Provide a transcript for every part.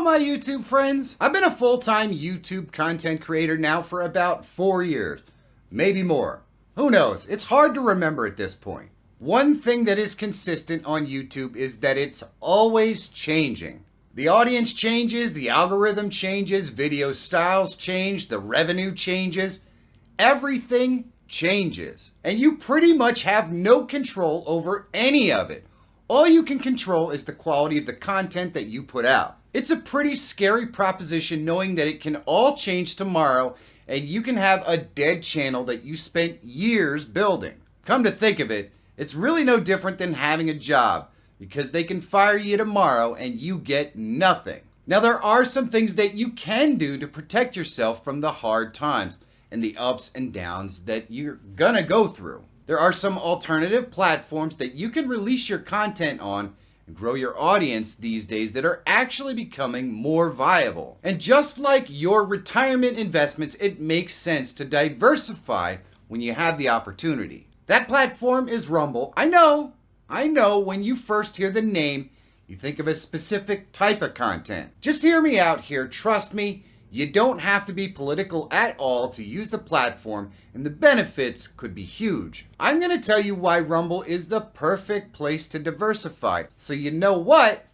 my YouTube friends. I've been a full-time YouTube content creator now for about 4 years, maybe more. Who knows? It's hard to remember at this point. One thing that is consistent on YouTube is that it's always changing. The audience changes, the algorithm changes, video styles change, the revenue changes. Everything changes. And you pretty much have no control over any of it. All you can control is the quality of the content that you put out. It's a pretty scary proposition knowing that it can all change tomorrow and you can have a dead channel that you spent years building. Come to think of it, it's really no different than having a job because they can fire you tomorrow and you get nothing. Now there are some things that you can do to protect yourself from the hard times and the ups and downs that you're gonna go through. There are some alternative platforms that you can release your content on and grow your audience these days that are actually becoming more viable. And just like your retirement investments, it makes sense to diversify when you have the opportunity. That platform is Rumble. I know when you first hear the name, you think of a specific type of content. Just hear me out here, trust me. You don't have to be political at all to use the platform, and the benefits could be huge. I'm going to tell you why Rumble is the perfect place to diversify. So you know what?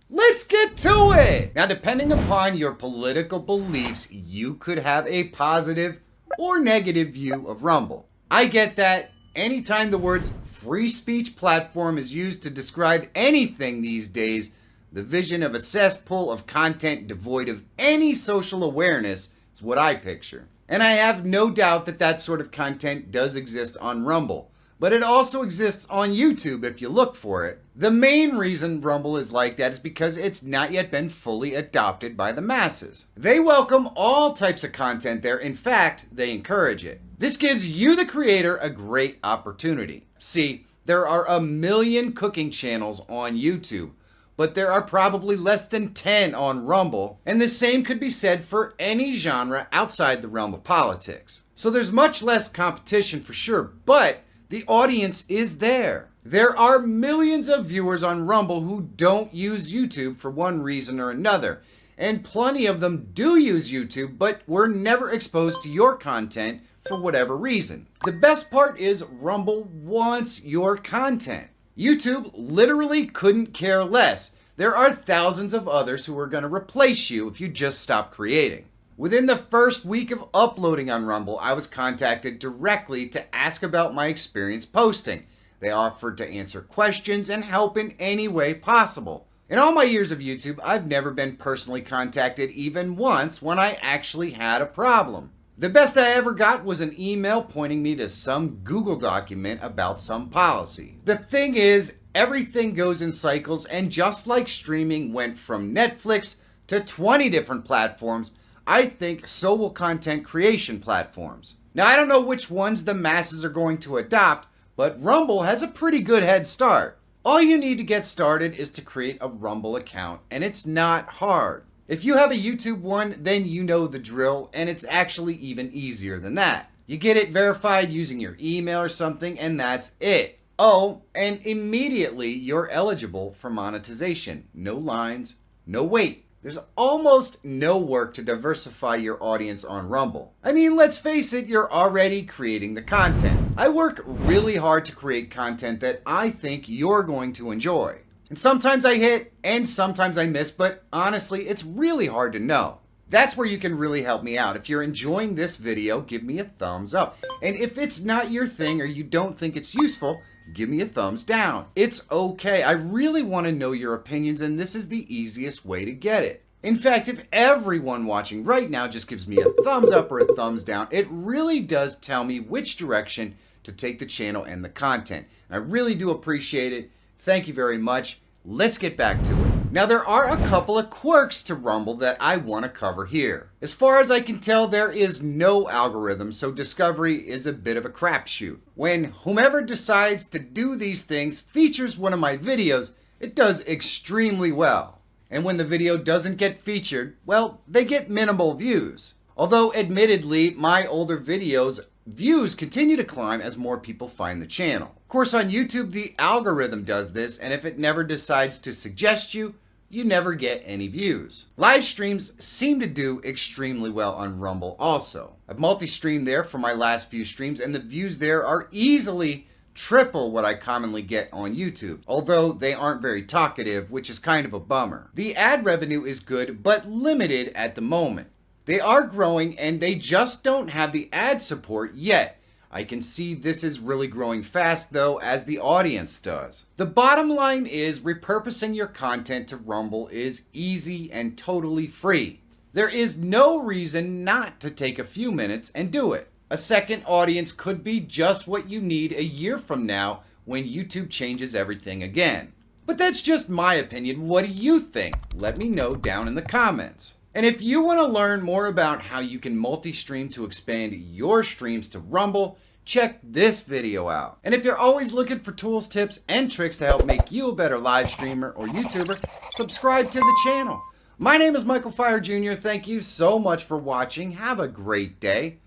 Let's get to it! Now, depending upon your political beliefs, you could have a positive or negative view of Rumble. I get that. Anytime the words free speech platform is used to describe anything these days, the vision of a cesspool of content devoid of any social awareness is what I picture. And I have no doubt that that sort of content does exist on Rumble. But it also exists on YouTube if you look for it. The main reason Rumble is like that is because it's not yet been fully adopted by the masses. They welcome all types of content there. In fact, they encourage it. This gives you, the creator, a great opportunity. See, there are 1 million cooking channels on YouTube, but there are probably less than 10 on Rumble, and the same could be said for any genre outside the realm of politics. So there's much less competition for sure, but the audience is there. There are millions of viewers on Rumble who don't use YouTube for one reason or another, and plenty of them do use YouTube, but were never exposed to your content for whatever reason. The best part is Rumble wants your content. YouTube literally couldn't care less. There are thousands of others who are going to replace you if you just stop creating. Within the first week of uploading on Rumble, I was contacted directly to ask about my experience posting. They offered to answer questions and help in any way possible. In all my years of YouTube, I've never been personally contacted even once when I actually had a problem. The best I ever got was an email pointing me to some Google document about some policy. The thing is, everything goes in cycles, and just like streaming went from Netflix to 20 different platforms, I think so will content creation platforms. Now, I don't know which ones the masses are going to adopt, but Rumble has a pretty good head start. All you need to get started is to create a Rumble account, and it's not hard. If you have a YouTube one, then you know the drill, and it's actually even easier than that. You get it verified using your email or something, and that's it. Oh, and immediately you're eligible for monetization. No lines, no wait. There's almost no work to diversify your audience on Rumble. I mean, let's face it, you're already creating the content. I work really hard to create content that I think you're going to enjoy. And sometimes I hit and sometimes I miss, but honestly, it's really hard to know. That's where you can really help me out. If you're enjoying this video, give me a thumbs up. And if it's not your thing or you don't think it's useful, give me a thumbs down. It's okay. I really want to know your opinions, and this is the easiest way to get it. In fact, if everyone watching right now just gives me a thumbs up or a thumbs down, it really does tell me which direction to take the channel and the content. I really do appreciate it. Thank you very much. Let's get back to it. Now, there are a couple of quirks to Rumble that I want to cover here. As far as I can tell, there is no algorithm, so discovery is a bit of a crapshoot. When whomever decides to do these things features one of my videos, it does extremely well. And when the video doesn't get featured, well, they get minimal views. Although, admittedly, my older videos views continue to climb as more people find the channel. Of course, on YouTube, the algorithm does this, and if it never decides to suggest you, you never get any views. Live streams seem to do extremely well on Rumble also. I've multi-streamed there for my last few streams, and the views there are easily triple what I commonly get on YouTube, although they aren't very talkative, which is kind of a bummer. The ad revenue is good, but limited at the moment. They are growing, and they just don't have the ad support yet. I can see this is really growing fast though, as the audience does. The bottom line is repurposing your content to Rumble is easy and totally free. There is no reason not to take a few minutes and do it. A second audience could be just what you need a year from now when YouTube changes everything again. But that's just my opinion. What do you think? Let me know down in the comments. And if you want to learn more about how you can multi-stream to expand your streams to Rumble, check this video out. And if you're always looking for tools, tips, and tricks to help make you a better live streamer or YouTuber, subscribe to the channel. My name is Michael Feyrer Jr. Thank you so much for watching. Have a great day,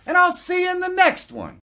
and I'll see you in the next one.